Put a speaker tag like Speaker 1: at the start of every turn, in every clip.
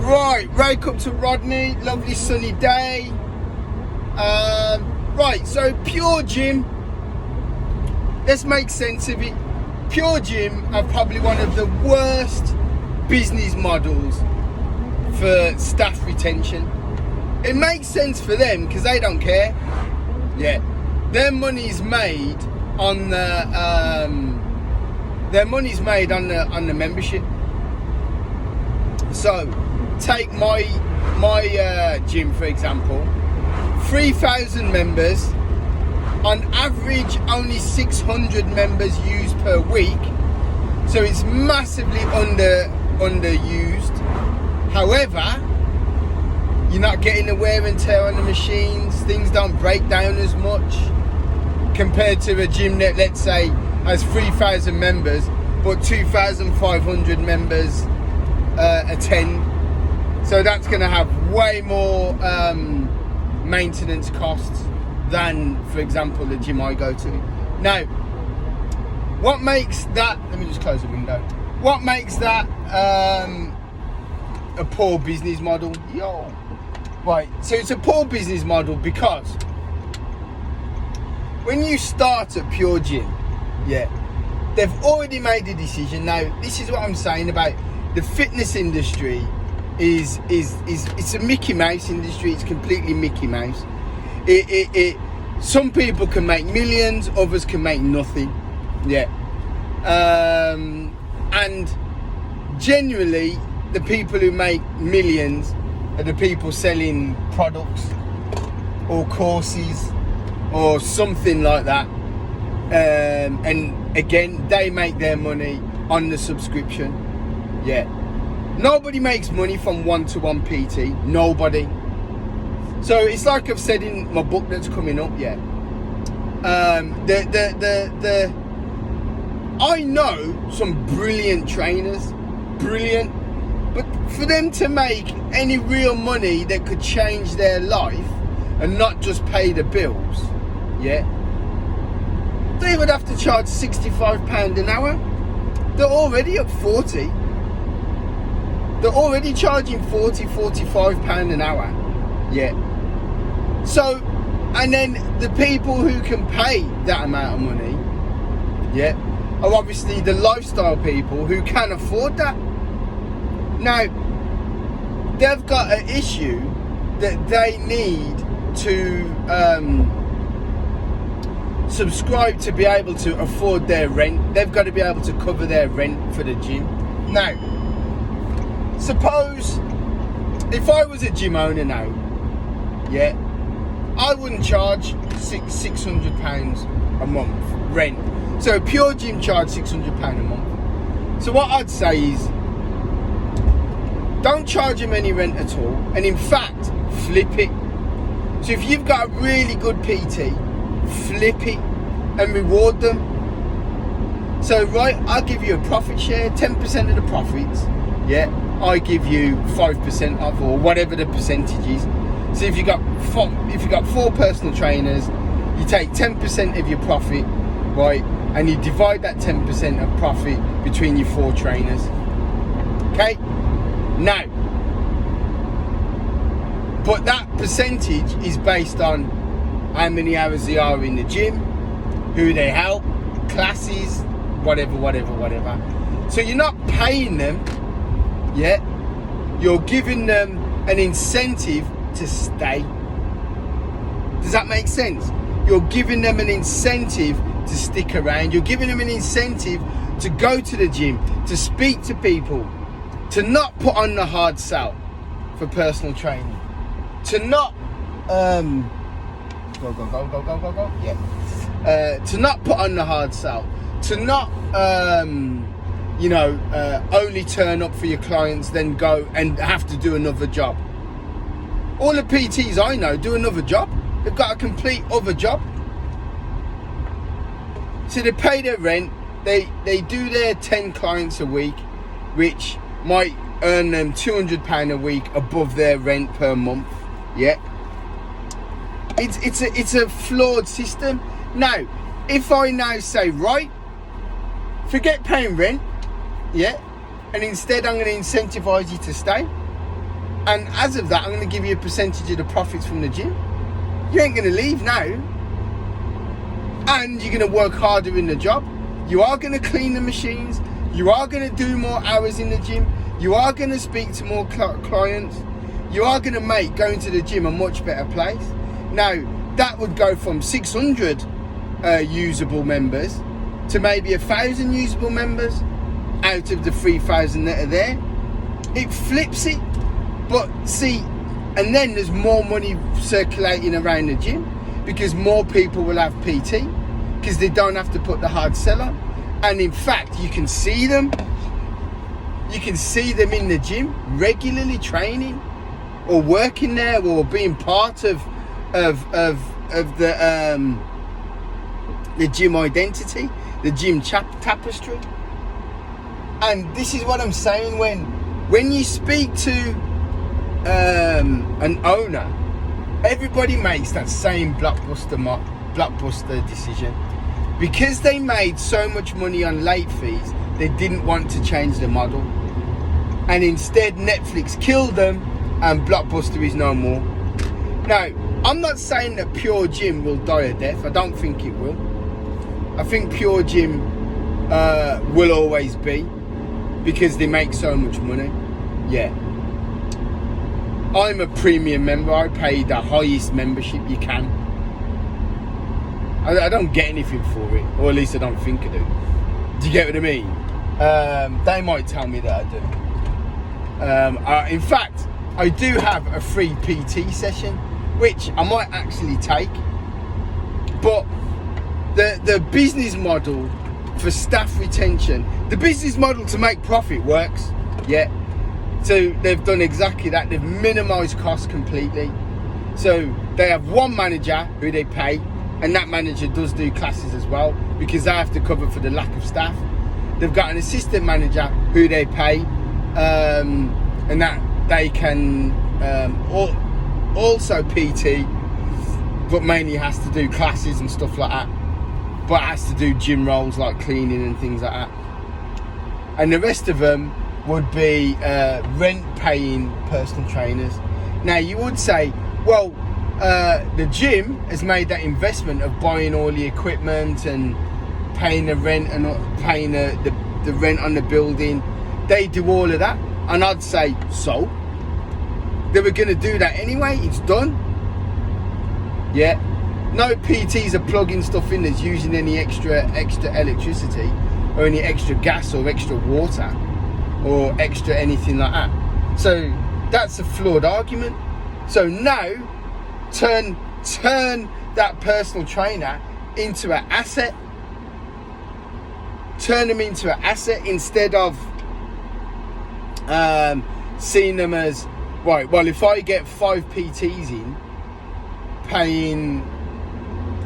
Speaker 1: Right, wake up to Rodney, lovely sunny day. Right, so Pure Gym, let's make sense of it. Pure Gym are probably one of the worst business models for staff retention. It makes sense for them because they don't care. Yeah, their money's made on the membership. So take my gym for example. 3,000 members, on average only 600 members used per week, so it's massively underused. However, you're not getting the wear and tear on the machines, things don't break down as much compared to a gym that, let's say, has 3,000 members but 2,500 members attend. So that's going to have way more maintenance costs than, for example, the gym I go to. Now, what makes that, let me just close the window. What makes that a poor business model? Right, so it's a poor business model because when you start at Pure Gym, yeah, they've already made a decision. Now, this is what I'm saying about the fitness industry. It's a Mickey Mouse industry. It's completely Mickey Mouse. Some people can make millions, others can make nothing. Yeah. And generally, the people who make millions are the people selling products or courses or something like that. And again, they make their money on the subscription. Yeah. Nobody makes money from one-to-one PT. Nobody. So it's like I've said in my book that's coming up. Yeah. I know some brilliant trainers, brilliant, but for them to make any real money that could change their life and not just pay the bills, yeah, they would have to charge £65 an hour. They're already at 40. They're already charging £45 an hour. Yeah. So, and then the people who can pay that amount of money, yeah, are obviously the lifestyle people who can afford that. Now, they've got an issue that they need to subscribe to be able to afford their rent. They've got to be able to cover their rent for the gym. Now, suppose if I was a gym owner now, yeah, I wouldn't charge £600 a month rent. So Pure Gym charge £600 a month. So what I'd say is, don't charge them any rent at all, and in fact, flip it. So if you've got a really good PT, flip it and reward them. So right, I'll give you a profit share, 10% of the profits. Yeah, I give you 5% of, or whatever the percentage is. So if you got four personal trainers, you take 10% of your profit, right, and you divide that 10% of profit between your 4 trainers. Okay. Now, but that percentage is based on how many hours they are in the gym, who they help, classes, whatever. So you're not paying them, yeah, you're giving them an incentive to stay. Does that make sense? You're giving them an incentive to stick around. You're giving them an incentive to go to the gym, to speak to people, to not put on the hard sell for personal training, to not go. Yeah. To not put on the hard sell, to not only turn up for your clients, then go and have to do another job. All the PTs I know do another job. They've got a complete other job. So they pay their rent, they do their 10 clients a week, which might earn them £200 a week above their rent per month. Yeah. It's a flawed system. Now, if I now say, right, forget paying rent, yeah, and instead I'm going to incentivize you to stay, And as of that, I'm going to give you a percentage of the profits from the gym. You ain't going to leave now. And you're going to work harder in the job. You are going to clean the machines. You are going to do more hours in the gym. You are going to speak to more clients. You are going to make going to the gym a much better place. Now, that would go from 600 usable members to maybe 1,000 usable members out of the 3,000 that are there. It flips it. But see, and then there's more money circulating around the gym because more people will have PT because they don't have to put the hard sell on. And in fact, you can see them. You can see them in the gym regularly training or working there or being part of the gym identity, the gym tapestry. And this is what I'm saying, when you speak to an owner, everybody makes that same blockbuster decision. Because they made so much money on late fees, they didn't want to change the model. And instead Netflix killed them and Blockbuster is no more. Now, I'm not saying that Pure Gym will die a death. I don't think it will. I think Pure Gym will always be because they make so much money. Yeah. I'm a premium member. I pay the highest membership you can. I don't get anything for it, or at least I don't think I do. Do you get what I mean? They might tell me that I do. In fact, I do have a free PT session, which I might actually take. But the business model for staff retention, the business model to make profit works. Yeah. So they've done exactly that. They've minimised costs completely. So they have one manager who they pay, and that manager does do classes as well because they have to cover for the lack of staff. They've got an assistant manager who they pay, and that they can also PT, but mainly has to do classes and stuff like that. But has to do gym roles like cleaning and things like that. And the rest of them would be rent-paying personal trainers. Now you would say, well, the gym has made that investment of buying all the equipment and paying the rent and paying the rent on the building. They do all of that, and I'd say so. They were going to do that anyway. It's done. Yeah. No PTs are plugging stuff in that's using any extra electricity or any extra gas or extra water or extra anything like that. So that's a flawed argument. So now turn that personal trainer into an asset. Turn them into an asset instead of seeing them as, right, well, if I get 5 PTs in paying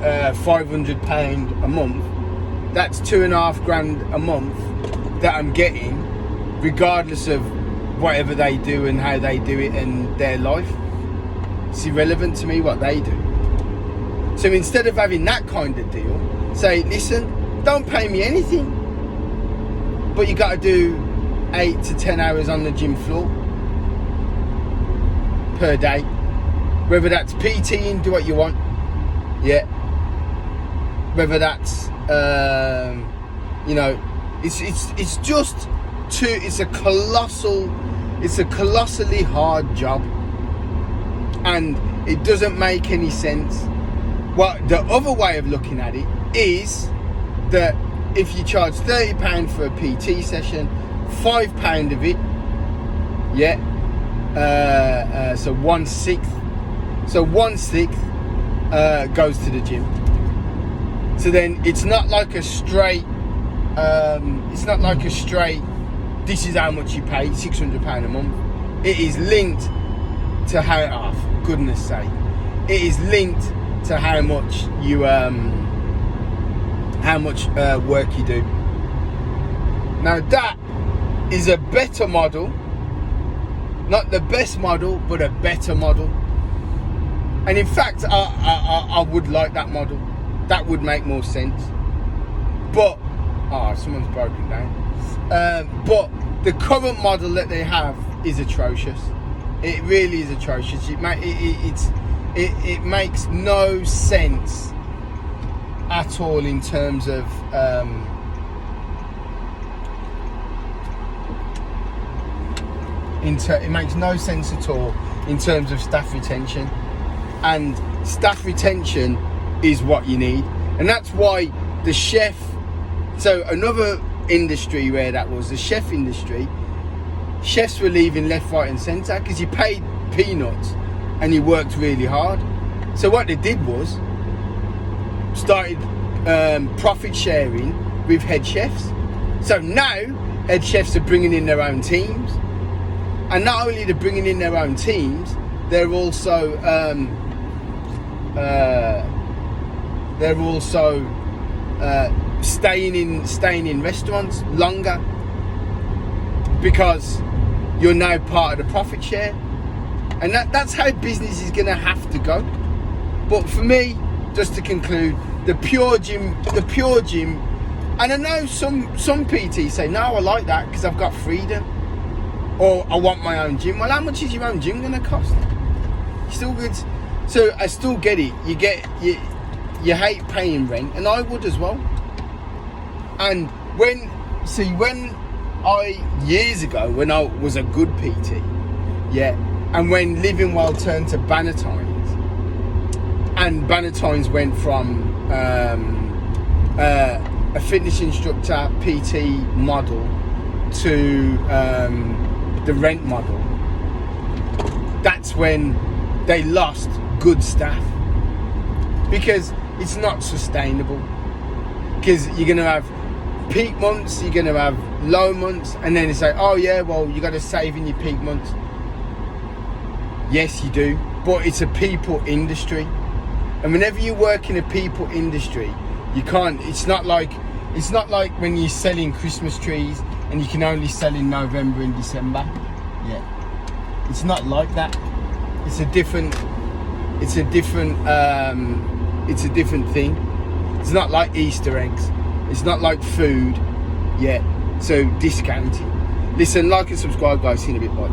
Speaker 1: £500 a month, that's £2,500 a month that I'm getting, regardless of whatever they do and how they do it and their life. It's irrelevant to me what they do. So instead of having that kind of deal, say, listen, don't pay me anything, but you got to do 8 to 10 hours on the gym floor per day. Whether that's PTing, do what you want. Yeah. Whether that's it's a colossally hard job, and it doesn't make any sense. Well, the other way of looking at it is that if you charge £30 for a PT session, £5 of it, yeah, so 1/6, goes to the gym. So then it's not like a straight, this is how much you pay, £600 a month. It is linked to how, oh, for goodness sake, it is linked to how much you, work you do. Now that is a better model, not the best model, but a better model. And in fact, I would like that model. That would make more sense. But, someone's broken down. But the current model that they have is atrocious. It really is atrocious. It makes no sense at all in terms of it makes no sense at all in terms of staff retention, and staff retention is what you need. And that's why the chef, so another industry where that was the chef industry, chefs were leaving left, right and centre because you paid peanuts and you worked really hard. So what they did was started profit sharing with head chefs. So now head chefs are bringing in their own teams, and not only they're bringing in their own teams, they're also staying in restaurants longer because you're now part of the profit share, and that's how business is going to have to go. But for me, just to conclude, the pure gym, and I know some PTs say, no, I like that because I've got freedom, or I want my own gym. Well, how much is your own gym going to cost? Still good. So I still get it. You hate paying rent, and I would as well. And when I years ago, when I was a good PT, yeah, and when Living Well turned to Bannatynes, and Bannatynes went from a fitness instructor PT model to the rent model, that's when they lost good staff, because it's not sustainable. Because you're going to have peak months, you're going to have low months, and then it's like, oh yeah, well, you got to save in your peak months. Yes, you do, but it's a people industry, and whenever you work in a people industry, you can't. It's not like when you're selling Christmas trees and you can only sell in November and December. Yeah, it's not like that. It's a different thing. It's not like Easter eggs. It's not like food. Yeah. So discounting. Listen, like and subscribe, guys. See you in a bit. Bye.